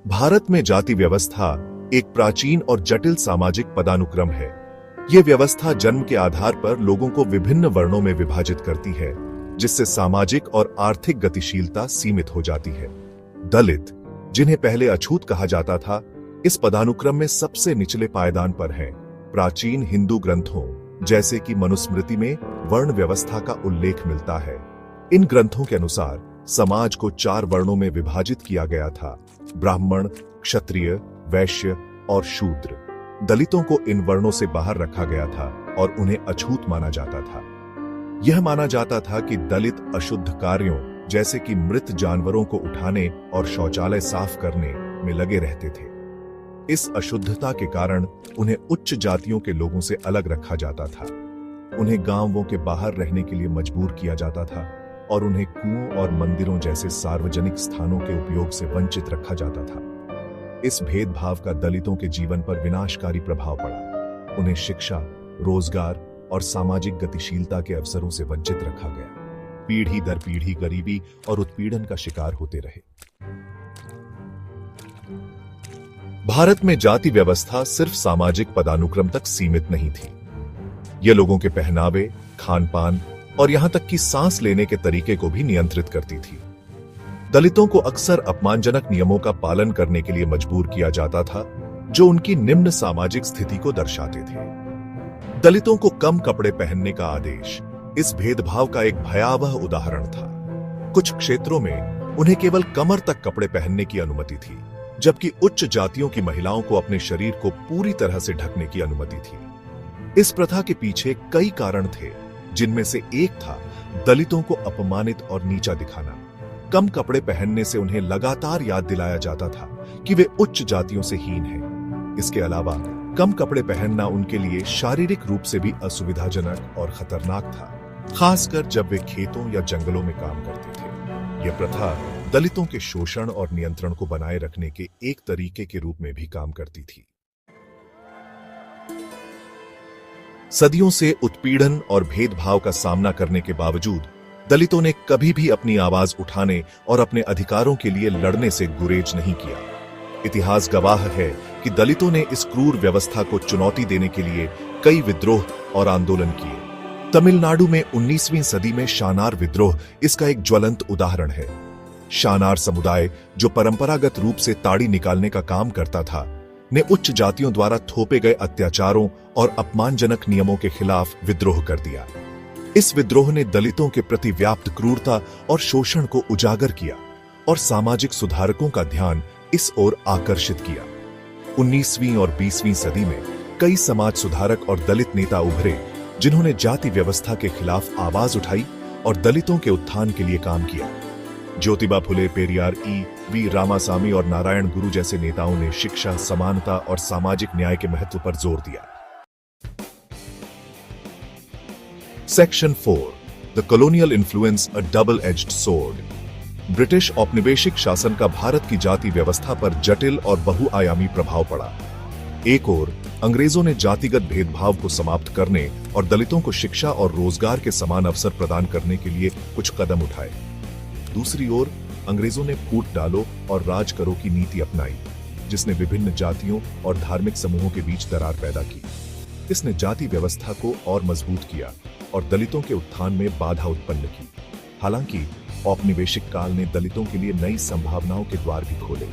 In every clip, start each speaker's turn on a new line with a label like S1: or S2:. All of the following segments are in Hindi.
S1: भारत में जाति व्यवस्था एक प्राचीन और जटिल सामाजिक पदानुक्रम है। यह व्यवस्था जन्म के आधार पर लोगों को विभिन्न वर्णों में विभाजित करती है, जिससे सामाजिक और आर्थिक गतिशीलता सीमित हो जाती है। दलित, जिन्हें पहले अछूत कहा जाता था, इस पदानुक्रम में सबसे निचले पायदान पर हैं। प्राचीन हिंदू ग्रंथों जैसे कि मनुस्मृति में वर्ण व्यवस्था का उल्लेख मिलता है। इन ग्रंथों के अनुसार समाज को 4 वर्णों में विभाजित किया गया था: ब्राह्मण, क्षत्रिय, वैश्य और शूद्र। दलितों को इन वर्णों से बाहर रखा गया था और उन्हें अछूत माना जाता था। यह माना जाता था कि दलित अशुद्ध कार्यों जैसे कि मृत जानवरों को उठाने और शौचालय साफ करने में लगे रहते थे। इस अशुद्धता के कारण उन्हें उच्च जातियों के लोगों से अलग रखा जाता था। उन्हें गांवों के बाहर रहने के लिए मजबूर किया जाता था और उन्हें कुओं और मंदिरों जैसे सार्वजनिक स्थानों के उपयोग से वंचित रखा जाता था। इस भेदभाव का दलितों के जीवन पर विनाशकारी प्रभाव पड़ा। उन्हें शिक्षा, रोजगार और सामाजिक गतिशीलता के अवसरों से वंचित रखा गया। पीढ़ी दर पीढ़ी गरीबी और उत्पीड़न का शिकार होते रहे। भारत में जाति व्यवस्था सिर्फ सामाजिक पदानुक्रम तक सीमित नहीं थी। यह लोगों के पहनावे, खान-पान और यहां तक कि सांस लेने के तरीके को भी नियंत्रित करती थी। दलितों को अक्सर अपमानजनक नियमों का पालन करने के लिए मजबूर किया जाता था, जो उनकी निम्न सामाजिक स्थिति को दर्शाते थे। दलितों को कम कपड़े पहनने का आदेश इस भेदभाव का एक भयावह उदाहरण था। कुछ क्षेत्रों में उन्हें केवल कमर तक कपड़े पहनने की अनुमति थी, जबकि उच्च जातियों की महिलाओं को अपने शरीर को पूरी तरह से ढकने की अनुमति थी। इस प्रथा के पीछे कई कारण थे, जिनमें से एक था दलितों को अपमानित और नीचा दिखाना। कम कपड़े पहनने से उन्हें लगातार याद दिलाया जाता था कि वे उच्च जातियों से हीन हैं। इसके अलावा कम कपड़े पहनना उनके लिए शारीरिक रूप से भी असुविधाजनक और खतरनाक था, खासकर जब वे खेतों या जंगलों में काम करते थे। यह प्रथा दलितों के शोषण और नियंत्रण को बनाए रखने के एक तरीके के रूप में भी काम करती थी। सदियों से उत्पीड़न और भेदभाव का सामना करने के बावजूद दलितों ने कभी भी अपनी आवाज उठाने और अपने अधिकारों के लिए लड़ने से गुरेज नहीं किया। इतिहास गवाह है कि दलितों ने इस क्रूर व्यवस्था को चुनौती देने के लिए कई विद्रोह और आंदोलन किए। तमिलनाडु में 19वीं सदी में शानार विद्रोह इसका एक ज्वलंत उदाहरण है। शानार समुदाय, जो परंपरागत रूप से ताड़ी निकालने का काम करता था, ने उच्च जातियों द्वारा थोपे गए अत्याचारों और अपमानजनक नियमों के खिलाफ विद्रोह कर दिया। इस विद्रोह ने दलितों के प्रति व्याप्त क्रूरता और शोषण को उजागर किया और सामाजिक सुधारकों का ध्यान इस ओर आकर्षित किया। 19वीं और 20वीं सदी में कई समाज सुधारक और दलित नेता उभरे, जिन्होंने जाति व्यवस्था के खिलाफ आवाज उठाई और दलितों के उत्थान के लिए काम किया। ज्योतिबा फुले, पेरियार, वी रामासामी और नारायण गुरु जैसे नेताओं ने शिक्षा, समानता और सामाजिक न्याय के महत्व पर जोर दिया। Section 4, the colonial influence, a double edged sword. British औपनिवेशिक शासन का भारत की जाति व्यवस्था पर जटिल और बहुआयामी प्रभाव पड़ा। एक ओर अंग्रेजों ने जातिगत भेदभाव को समाप्त करने और दलितों को शिक्षा और रोजगार के समान अवसर प्रदान करने के लिए कुछ कदम उठाए। दूसरी ओर अंग्रेजों ने फूट डालो और राज करो की नीति अपनाई, जिसने विभिन्न जातियों और धार्मिक समूहों के बीच दरार पैदा की। इसने जाति व्यवस्था को और मजबूत किया और दलितों के उत्थान में बाधा उत्पन्न की। हालांकि औपनिवेशिक काल ने दलितों के लिए नई संभावनाओं के द्वार भी खोले।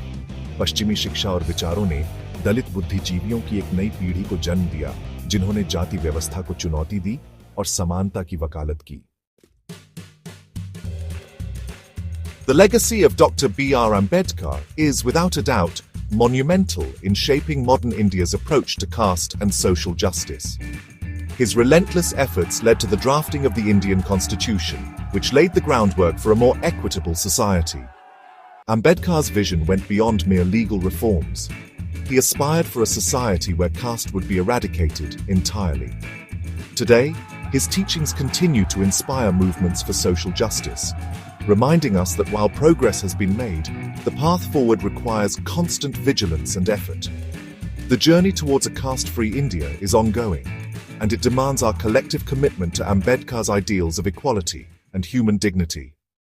S1: पश्चिमी शिक्षा और विचारों ने दलित बुद्धिजीवियों की एक नई पीढ़ी को जन्म दिया, जिन्होंने जाति व्यवस्था को चुनौती दी और समानता की वकालत की। The legacy of Dr. B.R. Ambedkar is, without a doubt, monumental in shaping modern India's approach to caste and social justice. His relentless efforts led to the drafting of the Indian Constitution, which laid the groundwork for a more equitable society. Ambedkar's vision went beyond mere legal reforms. He aspired for a society where caste would be eradicated entirely. Today, his teachings continue to inspire movements for social justice, reminding us that while progress has been made, the path forward requires constant vigilance and effort. The journey towards a caste-free India is ongoing, and it demands our collective commitment to Ambedkar's ideals of equality and human dignity.